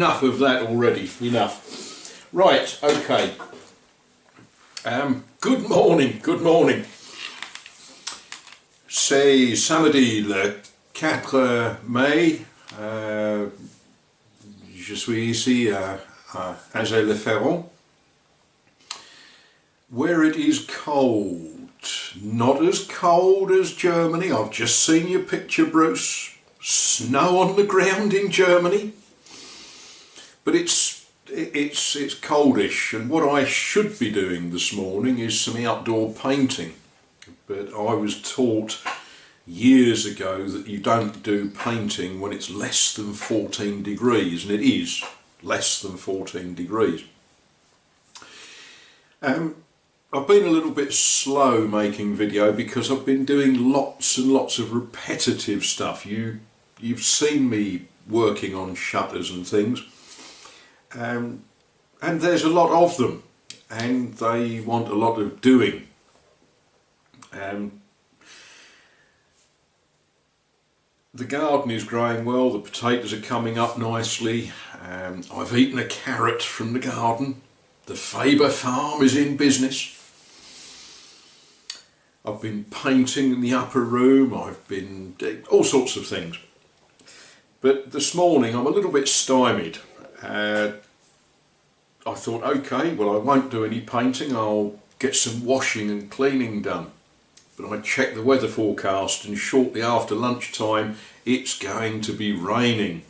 enough of that already. Enough. Right. Okay. Good morning. Good morning. C'est samedi le 4 mai. Je suis ici à Azay-le-Ferron, where it is cold. Not as cold as Germany. I've just seen your picture, Bruce. Snow on the ground in Germany. But it's coldish, and what I should be doing this morning is some outdoor painting. But I was taught years ago that you don't do painting when it's less than 14 degrees, and it is less than 14 degrees. I've been a little bit slow making video because I've been doing lots and lots of repetitive stuff. You've seen me working on shutters and things, and there's a lot of them, and they want a lot of doing. The garden is growing well, the potatoes are coming up nicely. I've eaten a carrot from the garden. The Faber farm is in business. I've been painting in the upper room, I've been doing all sorts of things. But this morning I'm a little bit stymied. I thought, okay, well I won't do any painting, I'll get some washing and cleaning done. But I checked the weather forecast and shortly after lunchtime it's going to be raining.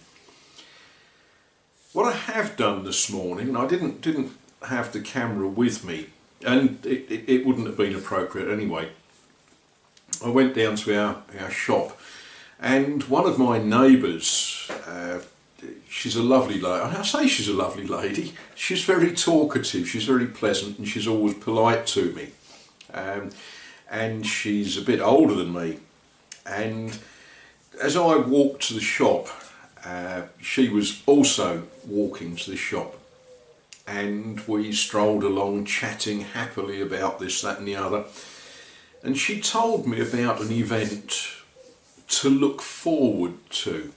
What I have done this morning, I didn't have the camera with me, and it wouldn't have been appropriate anyway. I went down to our shop, and one of my neighbours, she's a lovely lady. I say she's a lovely lady. She's very talkative, she's very pleasant, and she's always polite to me. And she's a bit older than me. And as I walked to the shop, she was also walking to the shop. And we strolled along chatting happily about this, that and the other. And she told me about an event to look forward to.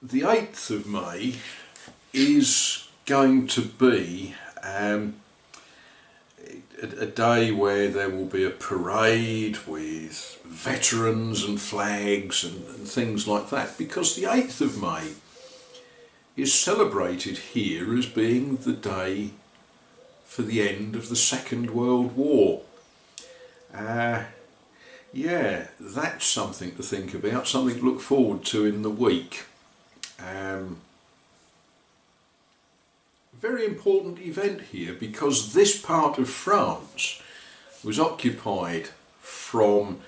The 8th of May is going to be a day where there will be a parade with veterans and flags and things like that, because the 8th of May is celebrated here as being the day for the end of the Second World War. Yeah, that's something to think about, something to look forward to in the week. Very important event here, because this part of France was occupied from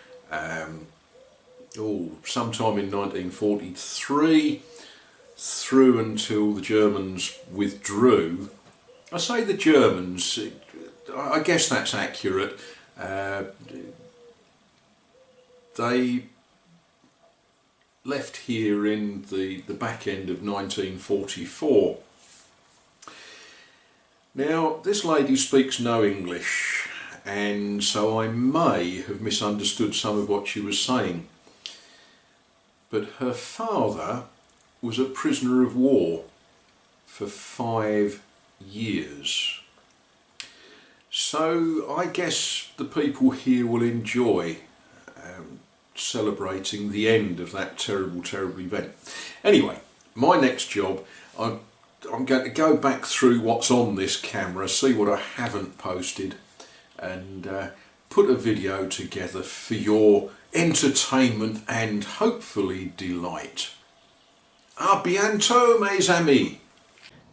sometime in 1943 through until the Germans withdrew. I say the Germans, I guess that's accurate. They left here in the back end of 1944. Now, this lady speaks no English, and so I may have misunderstood some of what she was saying. But her father was a prisoner of war for 5 years. So I guess the people here will enjoy celebrating the end of that terrible, terrible event. Anyway, my next job, I'm going to go back through what's on this camera, see what I haven't posted, and put a video together for your entertainment and hopefully delight. À bientôt, mes amis.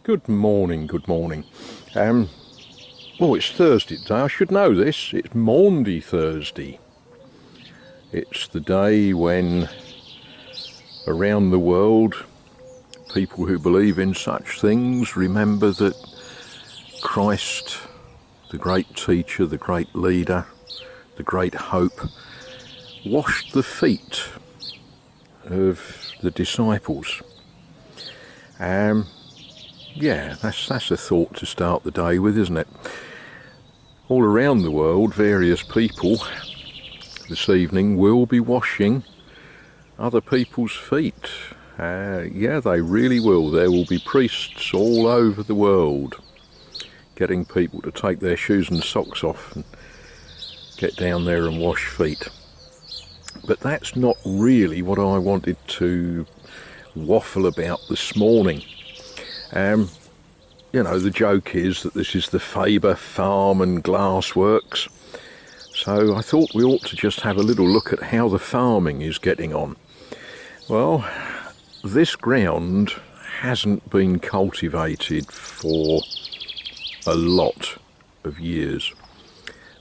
Good morning, good morning. Oh, it's Thursday today, I should know this. It's Maundy Thursday. It's the day when around the world people who believe in such things remember that Christ, the great teacher, the great leader, the great hope, washed the feet of the disciples. Yeah, that's a thought to start the day with, isn't it? All around the world, various people this evening will be washing other people's feet Yeah, they really will. There will be priests all over the world getting people to take their shoes and socks off and get down there and wash feet. But that's not really what I wanted to waffle about this morning. You know, the joke is that this is the Faber Farm and Glass Works. So I thought we ought to just have a little look at how the farming is getting on. Well, this ground hasn't been cultivated for a lot of years,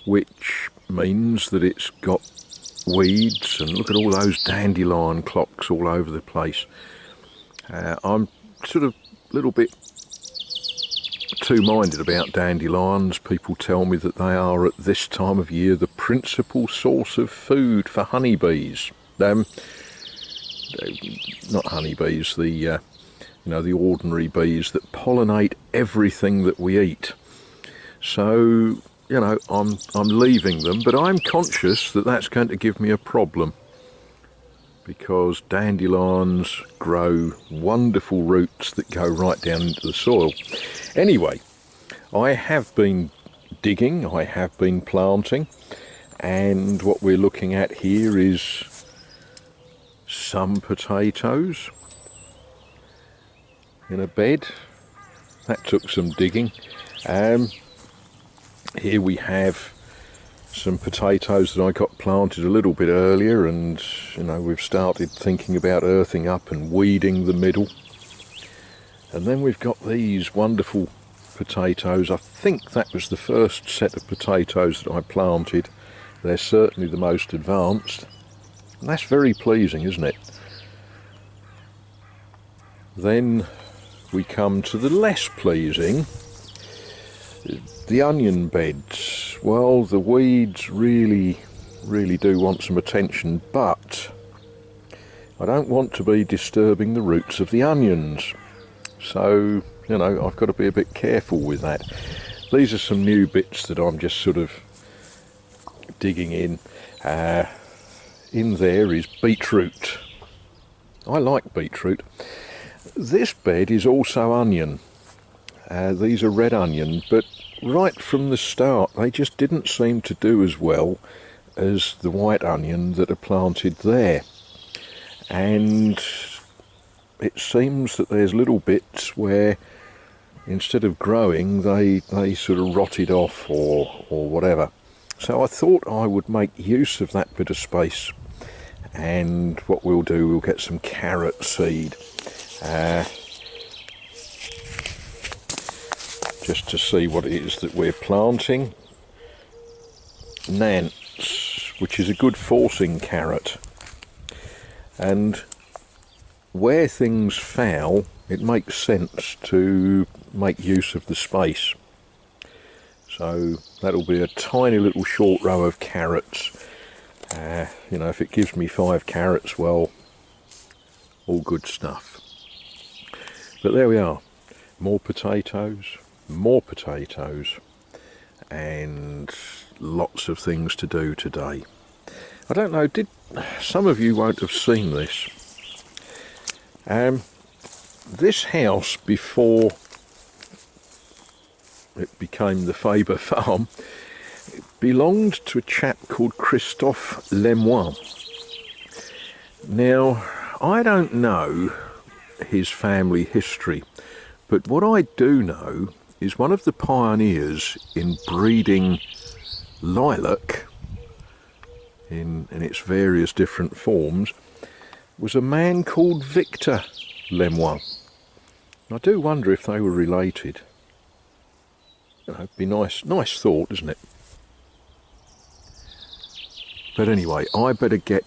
which means that it's got weeds, and look at all those dandelion clocks all over the place. I'm sort of a little bit two-minded about dandelions. People tell me that they are at this time of year the principal source of food for honeybees. Not honeybees, the the ordinary bees that pollinate everything that we eat. So I'm leaving them, but I'm conscious that that's going to give me a problem, because dandelions grow wonderful roots that go right down into the soil. Anyway, I have been digging, I have been planting, and what we're looking at here is some potatoes in a bed. That took some digging. Here we have some potatoes that I got planted a little bit earlier, and we've started thinking about earthing up and weeding the middle. And then we've got these wonderful potatoes. I think that was the first set of potatoes that I planted. They're certainly the most advanced, and that's very pleasing, isn't it? Then we come to the less pleasing, the onion beds. Well, the weeds really do want some attention, but I don't want to be disturbing the roots of the onions. So, I've got to be a bit careful with that. These are some new bits that I'm just sort of digging in. In there is beetroot. I like beetroot. This bed is also onion. These are red onion, but right from the start they just didn't seem to do as well as the white onion that are planted there. And it seems that there's little bits where instead of growing they sort of rotted off or whatever. So I thought I would make use of that bit of space, and what we'll do, we'll get some carrot seed just to see what it is that we're planting. Nance, which is a good forcing carrot, and where things foul it makes sense to make use of the space. So that'll be a tiny little short row of carrots. If it gives me 5 carrots, well, all good stuff. But there we are, more potatoes, and lots of things to do today. I don't know, some of you won't have seen this. This house, before it became the Faber Farm, belonged to a chap called Christophe Lemoine. Now, I don't know his family history, but what I do know is one of the pioneers in breeding lilac in its various different forms was a man called Victor Lemoine. I do wonder if they were related. It'd be nice thought, isn't it? But anyway, I better get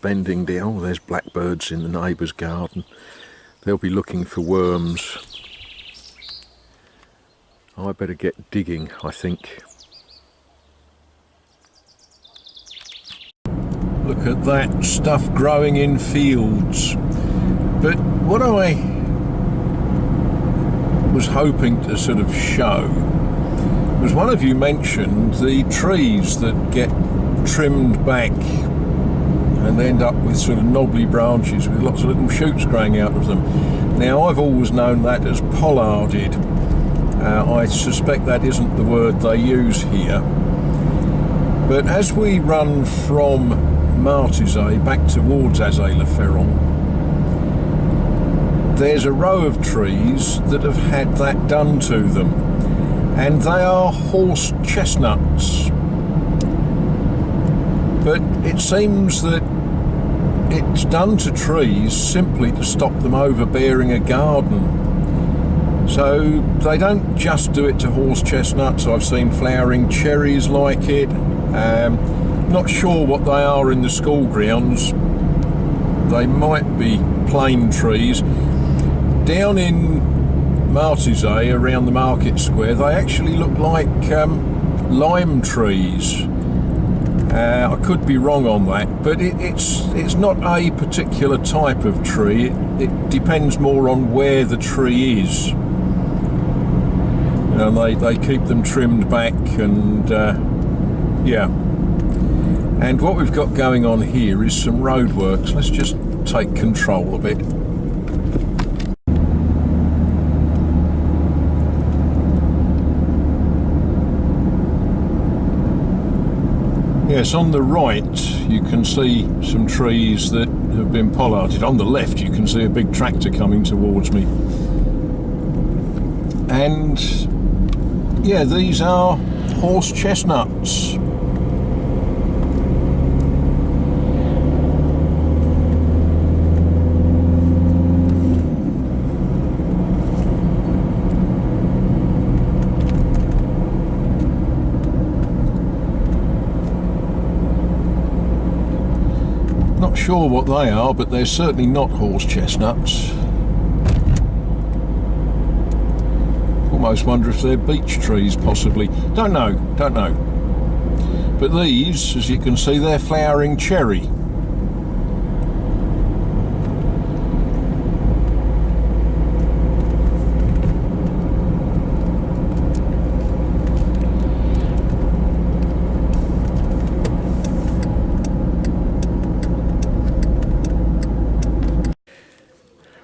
bending down. There's blackbirds in the neighbour's garden. They'll be looking for worms. I better get digging, I think. Look at that stuff growing in fields. But what I was hoping to sort of show was, one of you mentioned the trees that get trimmed back and end up with sort of knobbly branches with lots of little shoots growing out of them. Now, I've always known that as pollarded. I suspect that isn't the word they use here. But as we run from Martizay back towards Azay-le-Ferron, there's a row of trees that have had that done to them, and they are horse chestnuts. But it seems that it's done to trees simply to stop them overbearing a garden. So they don't just do it to horse chestnuts. I've seen flowering cherries like it. Not sure what they are in the school grounds. They might be plane trees. Down in Martizay, around the market square, they actually look like lime trees. I could be wrong on that, but it's not a particular type of tree. It depends more on where the tree is. You know, they keep them trimmed back, and yeah. And what we've got going on here is some roadworks. Let's just take control a bit. Yes, on the right you can see some trees that have been pollarded. On the left you can see a big tractor coming towards me. And yeah, these are horse chestnuts. Not sure what they are, but they're certainly not horse chestnuts. Almost wonder if they're beech trees, possibly. Don't know. But these, as you can see, they're flowering cherry.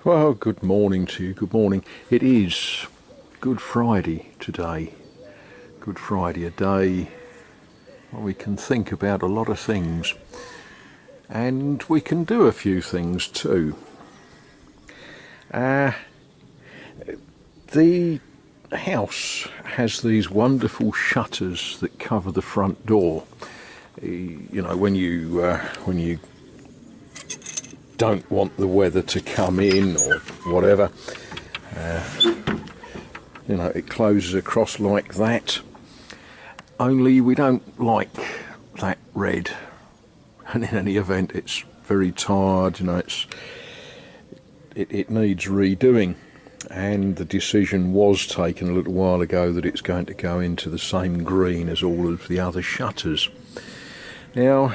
Well, good morning to you, good morning. It is Good Friday today. Good Friday, a day where we can think about a lot of things, and we can do a few things too. The house has these wonderful shutters that cover the front door. You know, when you don't want the weather to come in or whatever, you know, it closes across like that. Only we don't like that red, and in any event it's very tired, you know, it needs redoing, and the decision was taken a little while ago that it's going to go into the same green as all of the other shutters. Now,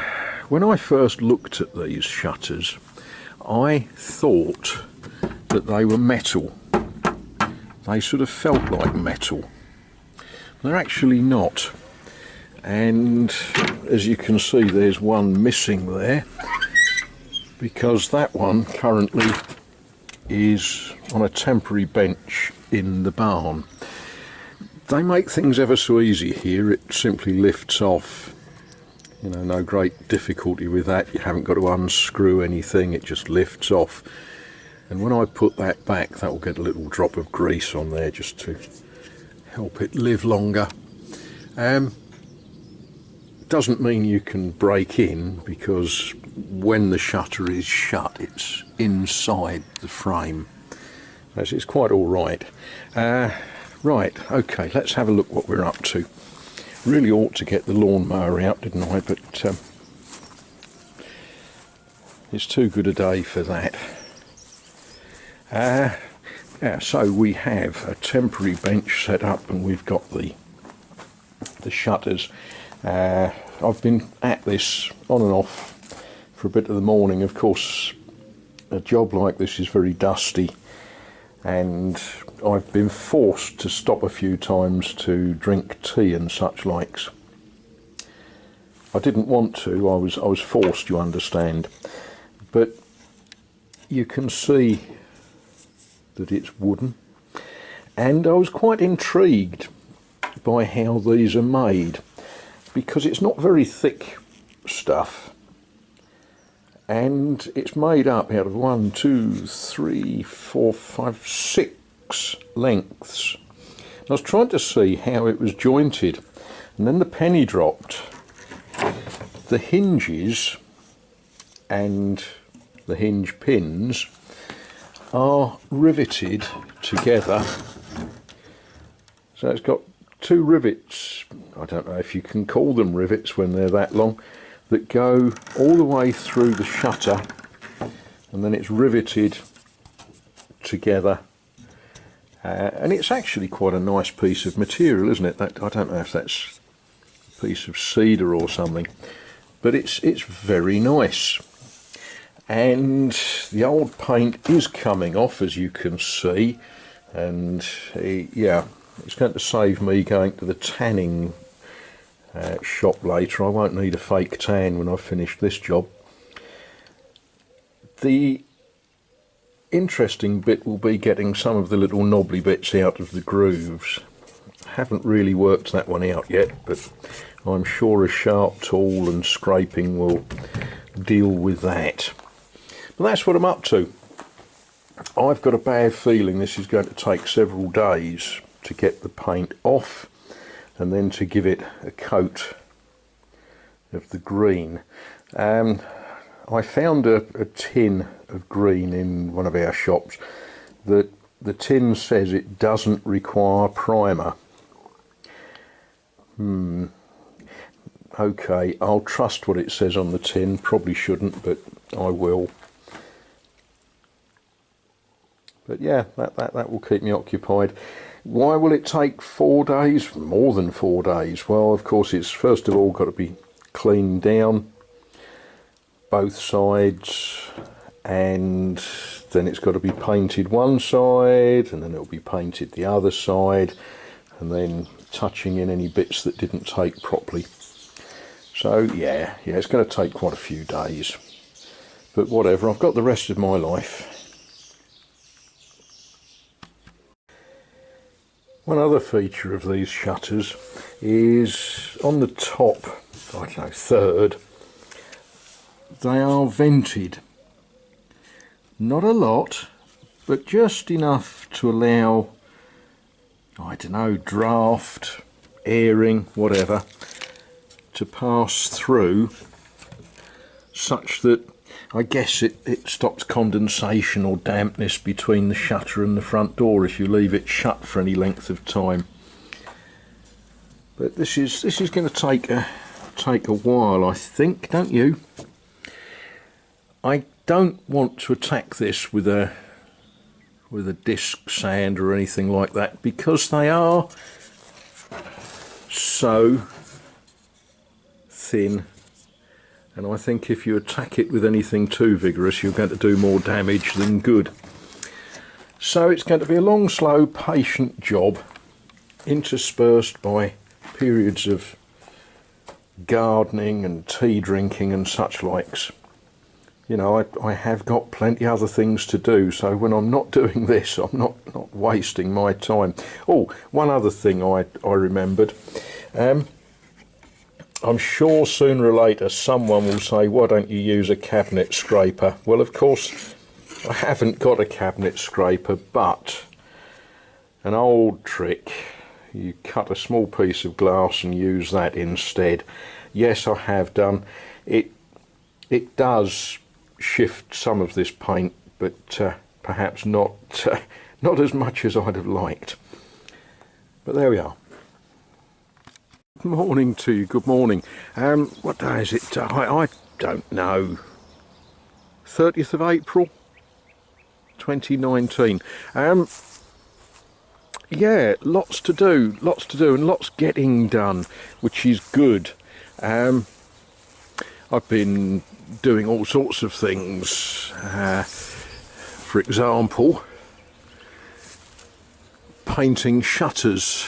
when I first looked at these shutters, I thought that they were metal. They sort of felt like metal. They're actually not. And as you can see, there's one missing there, because that one currently is on a temporary bench in the barn. They make things ever so easy here. It simply lifts off. You know, no great difficulty with that. You haven't got to unscrew anything, it just lifts off. And when I put that back, that will get a little drop of grease on there just to help it live longer. Doesn't mean you can break in, because when the shutter is shut, it's inside the frame. So it's quite all right. Right, okay, let's have a look what we're up to. Really ought to get the lawnmower out, didn't I? But it's too good a day for that. Yeah, so we have a temporary bench set up, and we've got the shutters. I've been at this on and off for a bit of the morning. Of course, a job like this is very dusty, and I've been forced to stop a few times to drink tea and such likes. I didn't want to, I was forced, you understand. But you can see that it's wooden, and I was quite intrigued by how these are made, because it's not very thick stuff, and it's made up out of 1, 2, 3, 4, 5, 6 lengths. I was trying to see how it was jointed, and then the penny dropped. The hinges and the hinge pins are riveted together. So it's got 2 rivets, I don't know if you can call them rivets when they're that long, that go all the way through the shutter, and then it's riveted together. And it's actually quite a nice piece of material, isn't it? That, I don't know if that's a piece of cedar or something, but it's very nice. And the old paint is coming off, as you can see, and yeah, it's going to save me going to the tanning shop later. I won't need a fake tan when I've finished this job. The interesting bit will be getting some of the little knobbly bits out of the grooves. Haven't really worked that one out yet, but I'm sure a sharp tool and scraping will deal with that. But that's what I'm up to. I've got a bad feeling this is going to take several days to get the paint off, and then to give it a coat of the green. I found a tin of green in one of our shops that the tin says it doesn't require primer. Okay, I'll trust what it says on the tin. Probably shouldn't, but I will. But yeah, that will keep me occupied. Why will it take 4 days? More than 4 days. Well, of course, it's first of all got to be cleaned down, both sides, and then it's got to be painted one side, and then it'll be painted the other side, and then touching in any bits that didn't take properly. So yeah, it's going to take quite a few days. But whatever, I've got the rest of my life. One other feature of these shutters is on the top, I don't know, third, they are vented. Not a lot, but just enough to allow, I don't know, draft, airing, whatever, to pass through, such that I guess it stops condensation or dampness between the shutter and the front door if you leave it shut for any length of time. But this is going to take a while, I think, don't you? I don't want to attack this with a disc sand or anything like that, because they are so thin, and I think if you attack it with anything too vigorous, you're going to do more damage than good. So it's going to be a long, slow, patient job, interspersed by periods of gardening and tea drinking and such likes. You know, I have got plenty other things to do, so when I'm not doing this, I'm not wasting my time. Oh, one other thing I remembered. I'm sure sooner or later someone will say, why don't you use a cabinet scraper? Well, of course, I haven't got a cabinet scraper, but an old trick. You cut a small piece of glass and use that instead. Yes, I have done. It does shift some of this paint, but perhaps not as much as I'd have liked. But there we are. Good morning to you, good morning. What day is it? I don't know. 30th of April 2019. Yeah, lots to do and lots getting done, which is good. I've been doing all sorts of things. For example, painting shutters.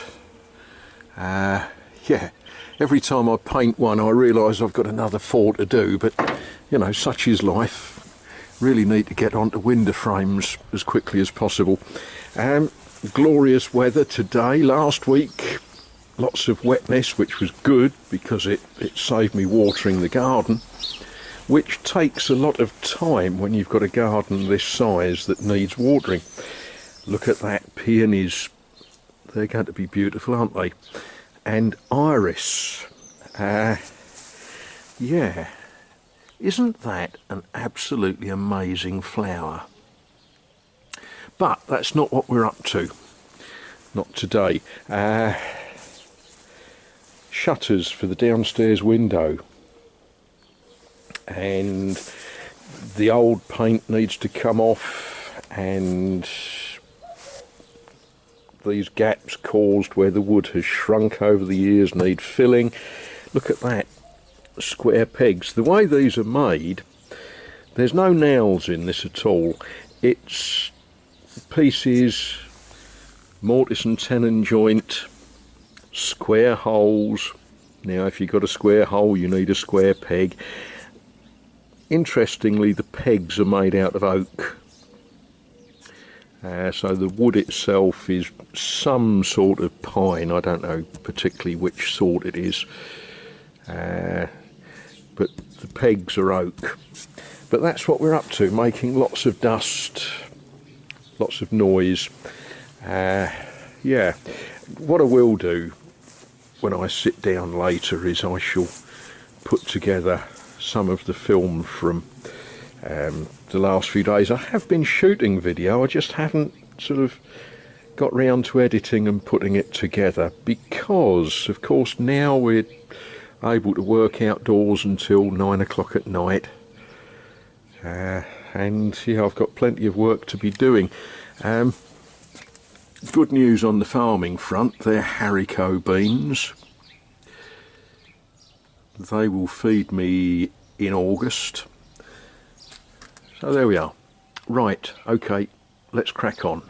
Yeah, every time I paint one I realise I've got another 4 to do, but you know, such is life. Really need to get onto window frames as quickly as possible. Glorious weather today. Last week lots of wetness, which was good because it saved me watering the garden, which takes a lot of time when you've got a garden this size that needs watering. Look at that, peonies. They're going to be beautiful, aren't they? And iris. Yeah. Isn't that an absolutely amazing flower? But that's not what we're up to. Not today. Shutters for the downstairs window. And the old paint needs to come off, and these gaps caused where the wood has shrunk over the years need filling. Look at that, square pegs. The way these are made, there's no nails in this at all. It's pieces, mortise and tenon joint, square holes. Now if you've got a square hole you need a square peg. Interestingly, the pegs are made out of oak. So the wood itself is some sort of pine. I don't know particularly which sort it is, but the pegs are oak. But that's what we're up to, making lots of dust, lots of noise. Yeah, what I will do when I sit down later is I shall put together some of the film from the last few days. I have been shooting video, I just haven't sort of got round to editing and putting it together, because of course now we're able to work outdoors until 9 o'clock at night, and yeah, I've got plenty of work to be doing. Good news on the farming front, they're haricot beans. They will feed me in August. So there we are. Right, okay, let's crack on.